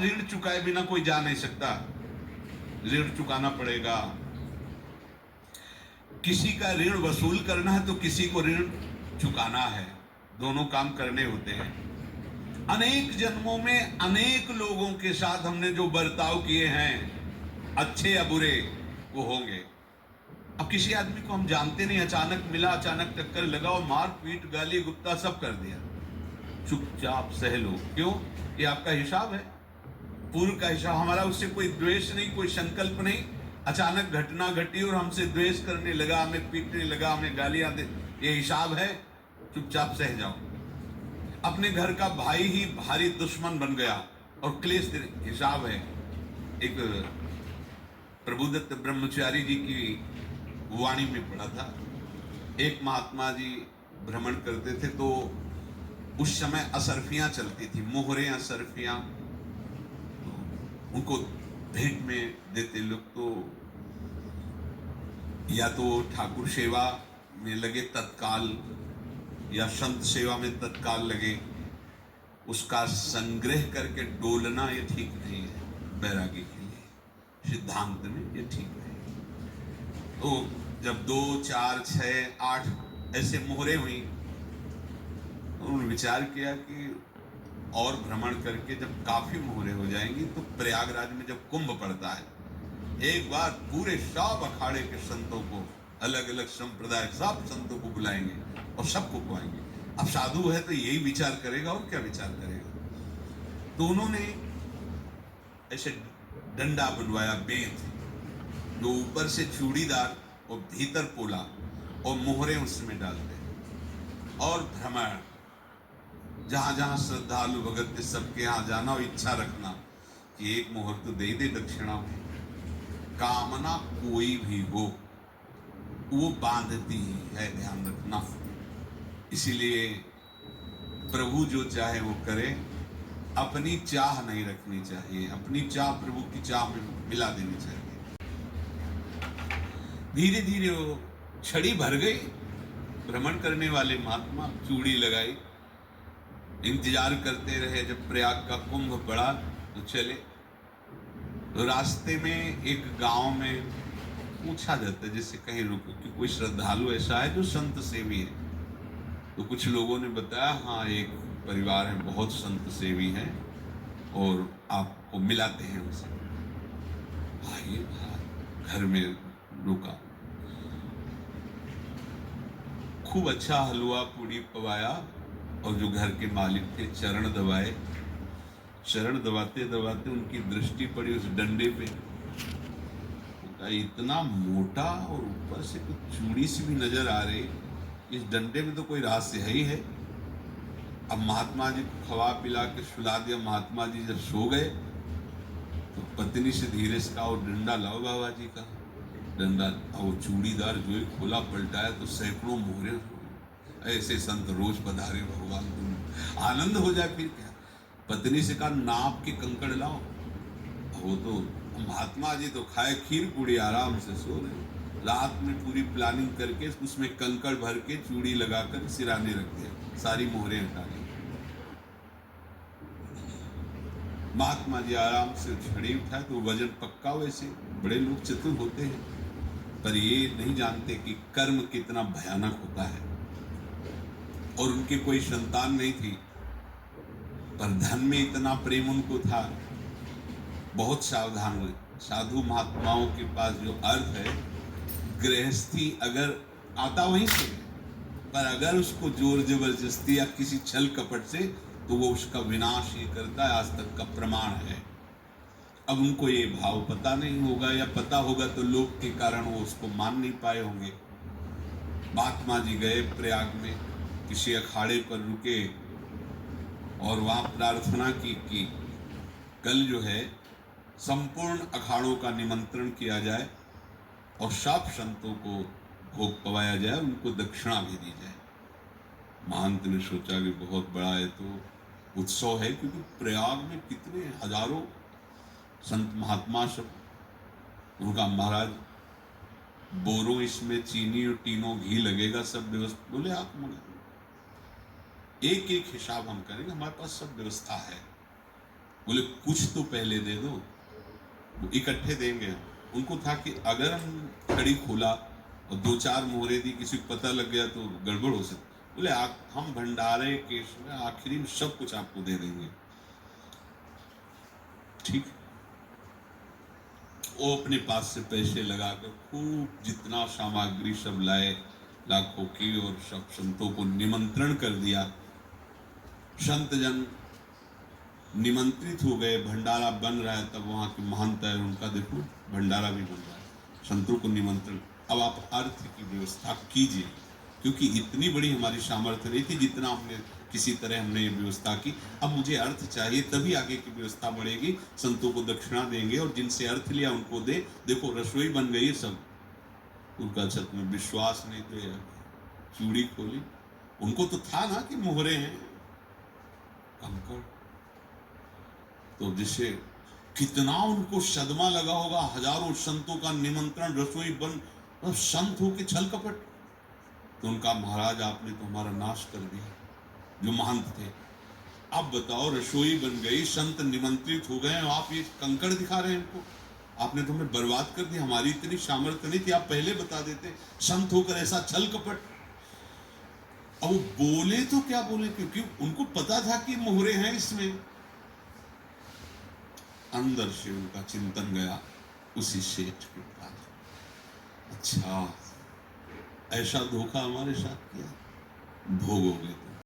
ऋण चुकाए बिना कोई जा नहीं सकता, ऋण चुकाना पड़ेगा। किसी का ऋण वसूल करना है तो किसी को ऋण चुकाना है, दोनों काम करने होते हैं। अनेक जन्मों में अनेक लोगों के साथ हमने जो बर्ताव किए हैं, अच्छे या बुरे, वो होंगे। अब किसी आदमी को हम जानते नहीं, अचानक मिला, अचानक टक्कर लगा और मार पीट गाली गुप्ता सब कर दिया, चुपचाप सह लो। क्यों? ये आपका हिसाब है, पूर्व का हिसाब। हमारा उससे कोई द्वेष नहीं, कोई संकल्प नहीं। अचानक घटना घटी और हमसे द्वेष करने लगा, हमें पीटने लगा, हमें गालियां दे, ये हिसाब है, चुपचाप सह जाओ। अपने घर का भाई ही भारी दुश्मन बन गया और क्लेश, हिसाब है। एक प्रभुदत्त ब्रह्मचारी जी की वाणी में पढ़ा था, एक महात्मा जी भ्रमण करते थे तो उस समय असरफियां चलती थी, मोहरे असरफियां, उनको भेंट में देते लोग। तो या तो ठाकुर सेवा में लगे तत्काल, या संत सेवा में तत्काल लगे, उसका संग्रह करके डोलना ये ठीक नहीं है बैरागी के लिए, सिद्धांत में ये ठीक नहीं। तो जब 2, 4, 6, 8 ऐसे मोहरे हुई, उन्होंने विचार किया कि और भ्रमण करके जब काफी मोहरे हो जाएंगी तो प्रयागराज में जब कुंभ पड़ता है, एक बार पूरे सब अखाड़े के संतों को, अलग अलग संप्रदाय सब संतों को बुलाएंगे और सबको खुआएंगे। अब साधु है तो यही विचार करेगा, और क्या विचार करेगा। तो उन्होंने ऐसे डंडा बनवाया, बेंत, जो ऊपर से चूड़ीदार और भीतर पोला, और मोहरे उसमें डालते, और भ्रमण, जहां जहां श्रद्धालु भगत थे सबके यहां जाना और इच्छा रखना कि एक मोहर तो दे दे दक्षिणा में। कामना कोई भी हो वो बांधती ही है, ध्यान रखना। इसीलिए प्रभु जो चाहे वो करे, अपनी चाह नहीं रखनी चाहिए, अपनी चाह प्रभु की चाह में मिला देनी चाहिए। धीरे धीरे वो छड़ी भर गई, भ्रमण करने वाले महात्मा चूड़ी लगाई, इंतजार करते रहे। जब प्रयाग का कुंभ पड़ा तो चले। तो रास्ते में एक गांव में पूछा जाता है, जैसे कहीं रुको कि कोई श्रद्धालु ऐसा है जो संत सेवी है। तो कुछ लोगों ने बताया, हाँ एक परिवार है, बहुत संत सेवी है और आपको मिलाते हैं उनसे। आइए, घर में रुका, खूब अच्छा हलवा पूड़ी पवाया, और जो घर के मालिक थे चरण दबाए। चरण दबाते दबाते उनकी दृष्टि पड़ी उस डंडे पे, इतना मोटा और ऊपर से कुछ चूड़ी सी भी नजर आ रही, इस डंडे में तो कोई रहस्य है ही है। अब महात्मा जी को खवा पिला के सुला दिया। महात्मा जी जब सो गए तो पत्नी से धीरे से कहा, वो डंडा लाओ बाबा जी का डंडा। वो चूड़ीदार जो खोला पलटाया तो सैकड़ों मोहरे। ऐसे संत रोज पधारे भगवान, तुम आनंद हो जाए। फिर क्या, पत्नी से कहा नाप के कंकड़ लाओ। वो तो महात्मा जी तो खाए खीर पूड़ी, आराम से सो रहे। रात में पूरी प्लानिंग करके उसमें कंकड़ भर के चूड़ी लगाकर सिराने रख दिया, सारी मोहरें हटा ली। महात्मा जी आराम से छड़ी उठाए तो वजन पक्का। वैसे बड़े लोग चतुर होते हैं, पर ये नहीं जानते कि कर्म कितना भयानक होता है। और उनके कोई संतान नहीं थी, पर धन में इतना प्रेम उनको था, बहुत सावधान हुए। साधु महात्माओं के पास जो अर्थ है, गृहस्थी अगर आता वहीं से, पर अगर उसको जोर जबरदस्ती या किसी छल कपट से, तो वो उसका विनाश ही करता है, आज तक का प्रमाण है। अब उनको ये भाव पता नहीं होगा, या पता होगा तो लोग के कारण वो उसको मान नहीं पाए होंगे। महात्मा जी गए प्रयाग में, किसी अखाड़े पर रुके और वहां प्रार्थना की कि कल जो है संपूर्ण अखाड़ों का निमंत्रण किया जाए और सब संतों को भोग पवाया जाए, उनको दक्षिणा भी दी जाए। महंत ने सोचा कि बहुत बड़ा है तो उत्सव है, क्योंकि प्रयाग में कितने हजारों संत महात्मा सब। उनका महाराज बोरो इसमें चीनी और तीनों घी लगेगा, सब व्यवस्था। बोले आप मगर एक एक हिसाब हम करेंगे, हमारे पास सब व्यवस्था है। बोले कुछ तो पहले दे दो, वो इकट्ठे देंगे। उनको था कि अगर हम खड़ी खोला और दो चार मोहरे दी, किसी को पता लग गया तो गड़बड़ हो सकती। बोले हम भंडारे केस में आखिरी में सब कुछ आपको दे देंगे। ठीक, वो अपने पास से पैसे लगाकर खूब जितना सामग्री सब लाए लाखों की, और सब संतों को निमंत्रण कर दिया। संत जन निमंत्रित हो गए, भंडारा बन रहा है। तब वहां के महंत है, उनका देखो भंडारा भी बन रहा है, संतों को निमंत्रण। अब आप अर्थ की व्यवस्था कीजिए, क्योंकि इतनी बड़ी हमारी सामर्थ्य नहीं थी जितना हमने किसी तरह हमने ये व्यवस्था की। अब मुझे अर्थ चाहिए, तभी आगे की व्यवस्था बढ़ेगी। संतों को दक्षिणा देंगे और जिनसे अर्थ लिया उनको दे। देखो रसोई बन गई सब। उनका छत में विश्वास नहीं तो चूड़ी खोली। उनको तो था ना कि मोहरे हैं कंकड़, तो जिसे कितना उनको सदमा लगा होगा। हजारों संतों का निमंत्रण, रसोई बन, तो संत हो के छल कपट। तो उनका महाराज आपने तो हमारा नाश कर दिया, जो महंत थे। अब बताओ रसोई बन गई, संत निमंत्रित हो गए, आप ये कंकड़ दिखा रहे हैं इनको। आपने तो हमें बर्बाद कर दिया, हमारी इतनी सामर्थ्य नहीं थी, आप पहले बता देते। संत होकर ऐसा छल कपट। अब वो बोले तो क्या बोले, क्योंकि उनको पता था कि मोहरे हैं इसमें। अंदर से उनका चिंतन गया उसी सेठ के पास, अच्छा ऐसा धोखा हमारे साथ किया, भोगोगे।